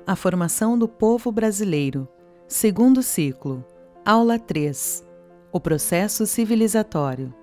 A formação do povo brasileiro. Segundo ciclo. Aula 3. O processo civilizatório.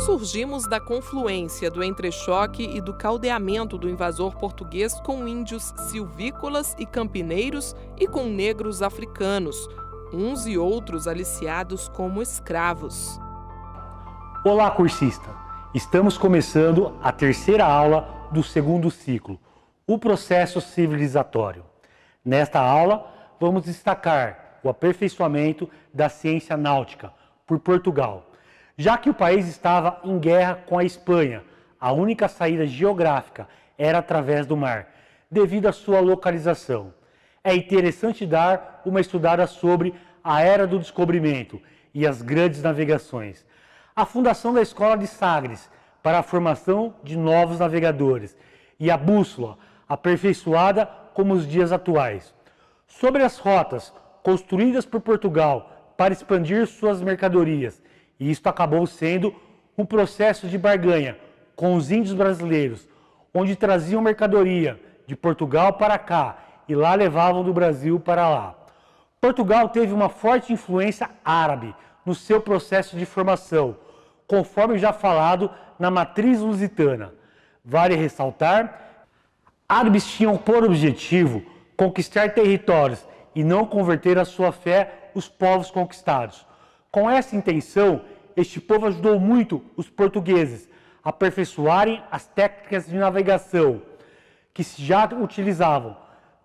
Surgimos da confluência do entrechoque e do caldeamento do invasor português com índios silvícolas e campineiros e com negros africanos, uns e outros aliciados como escravos. Olá, cursista! Estamos começando a terceira aula do segundo ciclo, o processo civilizatório. Nesta aula, vamos destacar o aperfeiçoamento da ciência náutica por Portugal. Já que o país estava em guerra com a Espanha, a única saída geográfica era através do mar, devido à sua localização. É interessante dar uma estudada sobre a Era do Descobrimento e as grandes navegações. A fundação da Escola de Sagres para a formação de novos navegadores e a bússola, aperfeiçoada como os dias atuais. Sobre as rotas construídas por Portugal para expandir suas mercadorias, e isto acabou sendo um processo de barganha com os índios brasileiros, onde traziam mercadoria de Portugal para cá e lá levavam do Brasil para lá. Portugal teve uma forte influência árabe no seu processo de formação, conforme já falado na matriz lusitana. Vale ressaltar, árabes tinham por objetivo conquistar territórios e não converter a sua fé os povos conquistados. Com essa intenção, este povo ajudou muito os portugueses a aperfeiçoarem as técnicas de navegação que já utilizavam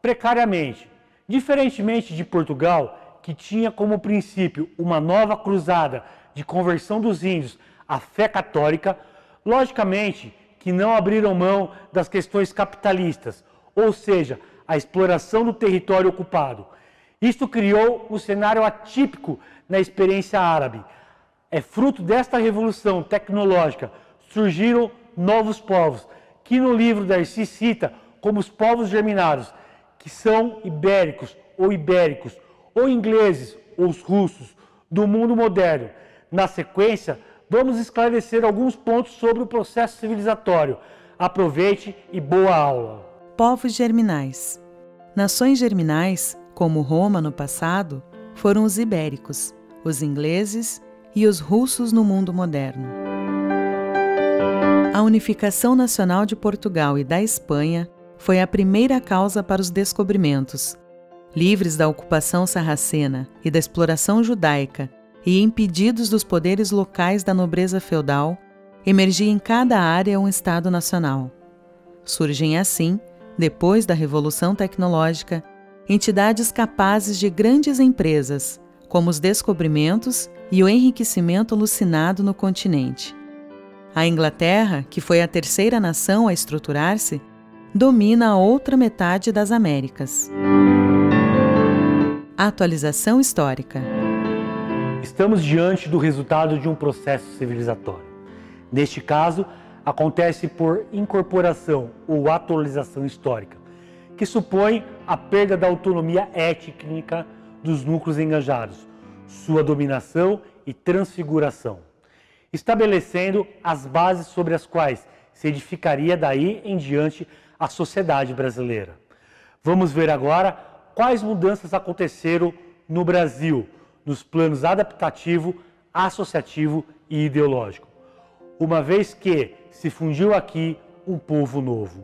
precariamente. Diferentemente de Portugal, que tinha como princípio uma nova cruzada de conversão dos índios à fé católica, logicamente que não abriram mão das questões capitalistas, ou seja, a exploração do território ocupado. Isto criou um cenário atípico na experiência árabe. É fruto desta revolução tecnológica surgiram novos povos, que no livro Darcy cita como os povos germinados, que são ibéricos, ou ingleses, ou os russos, do mundo moderno. Na sequência, vamos esclarecer alguns pontos sobre o processo civilizatório. Aproveite e boa aula! Povos germinais. Nações germinais, como Roma no passado, foram os ibéricos, os ingleses e os russos no mundo moderno. A unificação nacional de Portugal e da Espanha foi a primeira causa para os descobrimentos. Livres da ocupação sarracena e da exploração judaica e impedidos dos poderes locais da nobreza feudal, emergia em cada área um Estado nacional. Surgem assim, depois da Revolução Tecnológica, entidades capazes de grandes empresas, como os descobrimentos e o enriquecimento alucinado no continente. A Inglaterra, que foi a terceira nação a estruturar-se, domina a outra metade das Américas. Atualização histórica. Estamos diante do resultado de um processo civilizatório. Neste caso, acontece por incorporação ou atualização histórica, que supõe a perda da autonomia étnica dos núcleos engajados, sua dominação e transfiguração, estabelecendo as bases sobre as quais se edificaria daí em diante a sociedade brasileira. Vamos ver agora quais mudanças aconteceram no Brasil, nos planos adaptativo, associativo e ideológico, uma vez que se fundiu aqui um povo novo.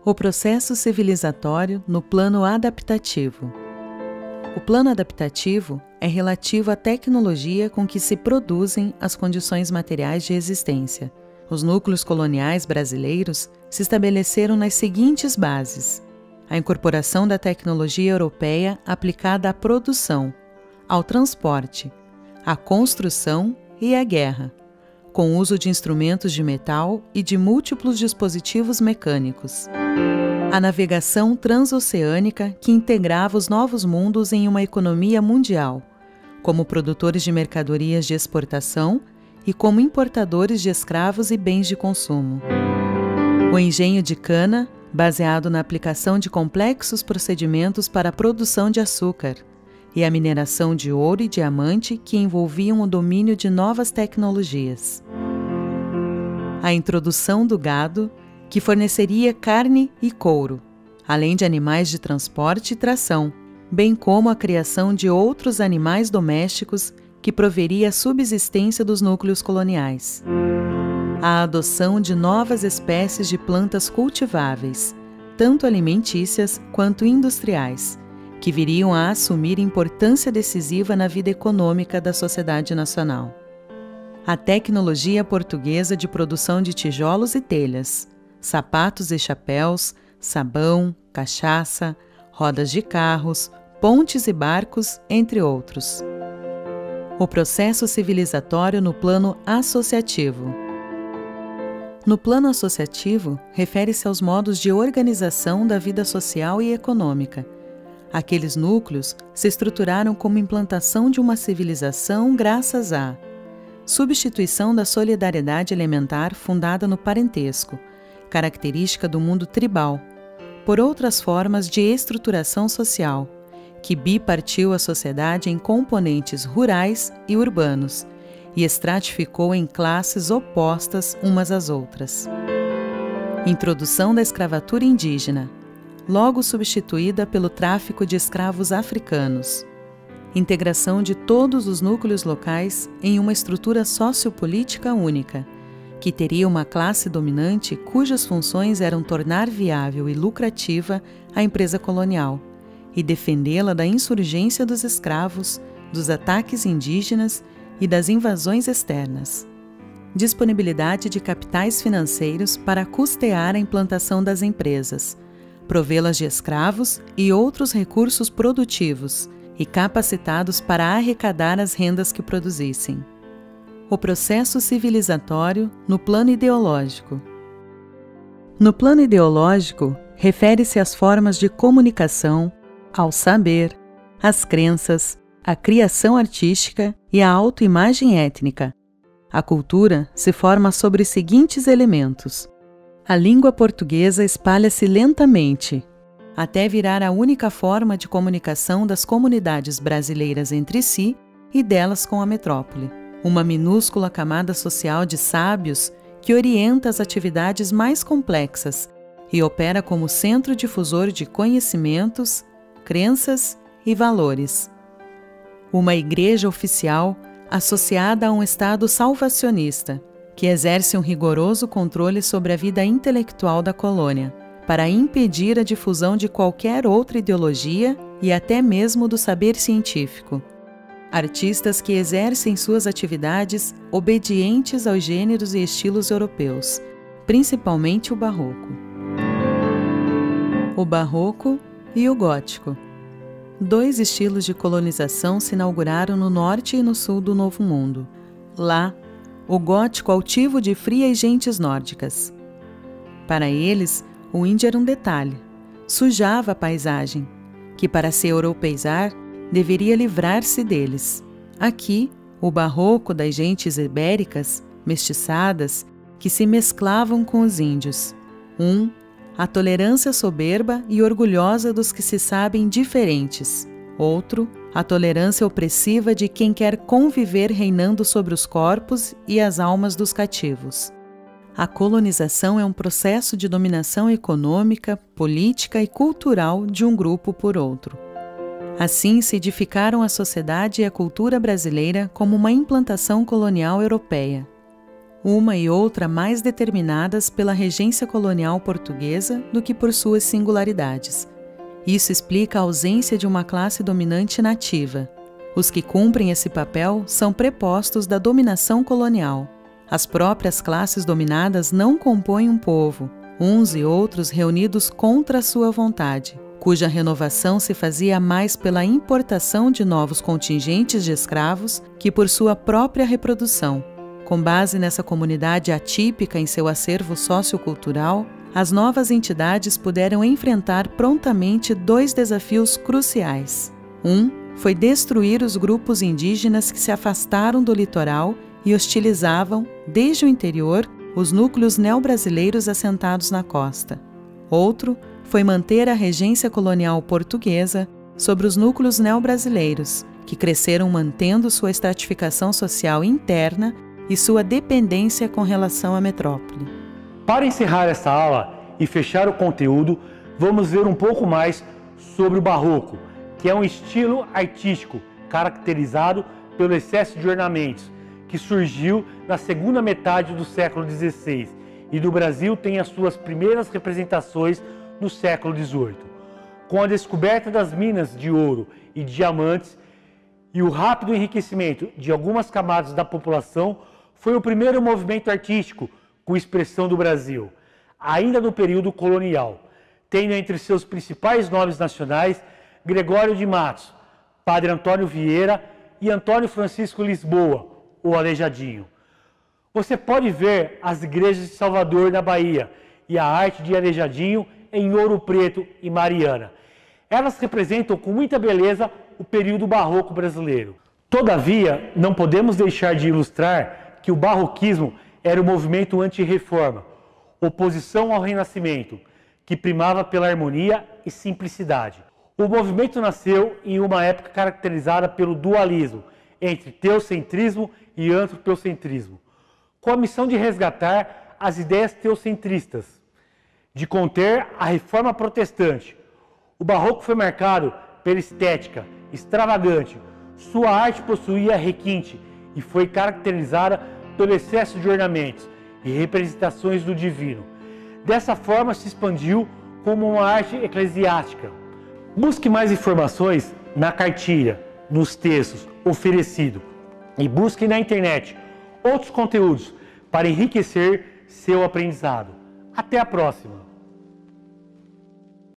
O processo civilizatório no plano adaptativo. O plano adaptativo é relativo à tecnologia com que se produzem as condições materiais de existência. Os núcleos coloniais brasileiros se estabeleceram nas seguintes bases: a incorporação da tecnologia europeia aplicada à produção, ao transporte, à construção e à guerra, com uso de instrumentos de metal e de múltiplos dispositivos mecânicos. A navegação transoceânica que integrava os novos mundos em uma economia mundial, como produtores de mercadorias de exportação e como importadores de escravos e bens de consumo. O engenho de cana, baseado na aplicação de complexos procedimentos para a produção de açúcar, e a mineração de ouro e diamante que envolviam o domínio de novas tecnologias. A introdução do gado, que forneceria carne e couro, além de animais de transporte e tração, bem como a criação de outros animais domésticos que proveria a subsistência dos núcleos coloniais. A adoção de novas espécies de plantas cultiváveis, tanto alimentícias quanto industriais, que viriam a assumir importância decisiva na vida econômica da sociedade nacional. A tecnologia portuguesa de produção de tijolos e telhas, sapatos e chapéus, sabão, cachaça, rodas de carros, pontes e barcos, entre outros. O processo civilizatório no plano associativo. No plano associativo, refere-se aos modos de organização da vida social e econômica. Aqueles núcleos se estruturaram como implantação de uma civilização graças à substituição da solidariedade elementar fundada no parentesco, característica do mundo tribal, por outras formas de estruturação social, que bipartiu a sociedade em componentes rurais e urbanos e estratificou em classes opostas umas às outras. Introdução da escravatura indígena, logo substituída pelo tráfico de escravos africanos. Integração de todos os núcleos locais em uma estrutura sociopolítica única, que teria uma classe dominante cujas funções eram tornar viável e lucrativa a empresa colonial e defendê-la da insurgência dos escravos, dos ataques indígenas e das invasões externas. Disponibilidade de capitais financeiros para custear a implantação das empresas, provê-las de escravos e outros recursos produtivos e capacitados para arrecadar as rendas que produzissem. O processo civilizatório no plano ideológico. No plano ideológico, refere-se às formas de comunicação, ao saber, às crenças, à criação artística e à autoimagem étnica. A cultura se forma sobre os seguintes elementos. A língua portuguesa espalha-se lentamente, até virar a única forma de comunicação das comunidades brasileiras entre si e delas com a metrópole. Uma minúscula camada social de sábios que orienta as atividades mais complexas e opera como centro difusor de conhecimentos, crenças e valores. Uma igreja oficial associada a um Estado salvacionista, que exerce um rigoroso controle sobre a vida intelectual da colônia, para impedir a difusão de qualquer outra ideologia e até mesmo do saber científico. Artistas que exercem suas atividades obedientes aos gêneros e estilos europeus, principalmente o barroco. O barroco e o gótico. Dois estilos de colonização se inauguraram no norte e no sul do Novo Mundo. Lá, o gótico altivo de frias gentes nórdicas. Para eles, o índio era um detalhe, sujava a paisagem, que para se europeizar, deveria livrar-se deles. Aqui, o barroco das gentes ibéricas, mestiçadas, que se mesclavam com os índios. A tolerância soberba e orgulhosa dos que se sabem diferentes. Outro, a tolerância opressiva de quem quer conviver reinando sobre os corpos e as almas dos cativos. A colonização é um processo de dominação econômica, política e cultural de um grupo por outro. Assim se edificaram a sociedade e a cultura brasileira como uma implantação colonial europeia. Uma e outra mais determinadas pela regência colonial portuguesa do que por suas singularidades. Isso explica a ausência de uma classe dominante nativa. Os que cumprem esse papel são prepostos da dominação colonial. As próprias classes dominadas não compõem um povo, uns e outros reunidos contra a sua vontade, cuja renovação se fazia mais pela importação de novos contingentes de escravos que por sua própria reprodução. Com base nessa comunidade atípica em seu acervo sociocultural, as novas entidades puderam enfrentar prontamente dois desafios cruciais. Um foi destruir os grupos indígenas que se afastaram do litoral e hostilizavam, desde o interior, os núcleos neo-brasileiros assentados na costa. Outro foi manter a regência colonial portuguesa sobre os núcleos neo-brasileiros, que cresceram mantendo sua estratificação social interna e sua dependência com relação à metrópole. Para encerrar essa aula e fechar o conteúdo, vamos ver um pouco mais sobre o Barroco, que é um estilo artístico caracterizado pelo excesso de ornamentos, que surgiu na segunda metade do século XVI e do Brasil tem as suas primeiras representações no século XVIII. Com a descoberta das minas de ouro e diamantes e o rápido enriquecimento de algumas camadas da população, foi o primeiro movimento artístico com expressão do Brasil, ainda no período colonial, tendo entre seus principais nomes nacionais Gregório de Matos, Padre Antônio Vieira e Antônio Francisco Lisboa, o Aleijadinho. Você pode ver as igrejas de Salvador, na Bahia, e a arte de Aleijadinho em Ouro Preto e Mariana. Elas representam com muita beleza o período barroco brasileiro. Todavia, não podemos deixar de ilustrar que o barroquismo era o movimento anti-reforma, oposição ao renascimento, que primava pela harmonia e simplicidade. O movimento nasceu em uma época caracterizada pelo dualismo entre teocentrismo e antropocentrismo, com a missão de resgatar as ideias teocentristas, de conter a reforma protestante. O barroco foi marcado pela estética extravagante, sua arte possuía requinte e foi caracterizada pelo excesso de ornamentos e representações do divino. Dessa forma se expandiu como uma arte eclesiástica. Busque mais informações na cartilha, nos textos oferecidos e busque na internet outros conteúdos para enriquecer seu aprendizado. Até a próxima!